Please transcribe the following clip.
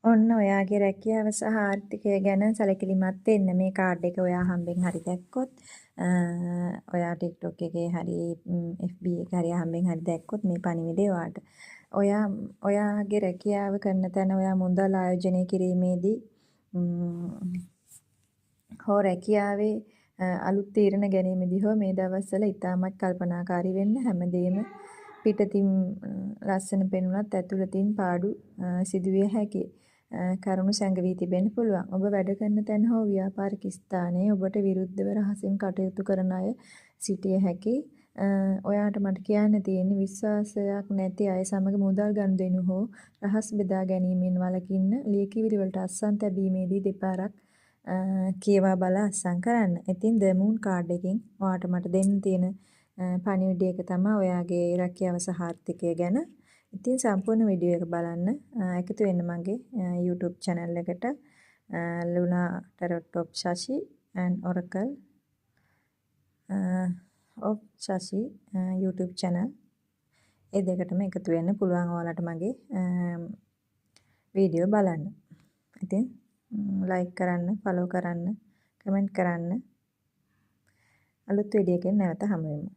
ඔන්න ඔයාගේ රැකියාව සහ ආර්ථිකය ගැන සැලකිලිමත් වෙන්න මේ කාඩ් එක ඔයා හම්බෙන් හරි දැක්කොත් ඔයා TikTok එකේ හරි FB එකේ හරි හම්බෙන් හරි දැක්කොත් මේ පණිවිඩය ඔයාට ඔයාගේ රැකියාව කරන තැන ඔයා මුදල් ආයෝජනය කිරීමේදී හෝ රැකියාවේ අලුත් තීරණ ගැනීමේදී හෝ මේ දවස්වල ඉතාමත් කල්පනාකාරී වෙන්න හැමදේම පිටතින් ලස්සන පෙනුනත් ඇතුළතින් පාඩු සිදුවිය හැකියි. කරුණු සැඟවී තිබෙන්න පුළුවන්. ඔබ වැඩ කරන තැන හෝ ව්‍යාපාරික ස්ථානයේ ඔබට විරුද්ධව රහසින් කටයුතු කරන අය සිටිය හැකියි. ඔයාට මට කියන්න තියෙන්නේ විශ්වාසයක් නැති අය සමග මුදල් ගනුදෙනු හෝ රහස් බෙදා ගැනීමෙන් වළකින්න ලියකියවිලි වලට අත්සන් තැබීමේදී දෙපාරක් කියවා බලා අත්සන් කරන්න. ඉතින් The Moon කාඩ් එකෙන් ඔයාට මට දෙන්න තියෙන පණිවිඩය එක තමයි ඔයාගේ රැකියාව සහ ආර්ථිකය ගැන. ඉතින් සම්පූර්ණ වීඩියෝ එක බලන්න. එකතු වෙන්න මගේ YouTube channel එකට Luna Tarot of Shashi and Oracle of Shashi YouTube channel. ඒ දෙකටම එකතු වෙන්න පුළුවන් ඔයාලට මගේ වීඩියෝ බලන්න. ඉතින් like කරන්න, follow කරන්න, comment කරන්න. අලුත් වීඩියෝ එකකින් නැවත හමු වෙමු.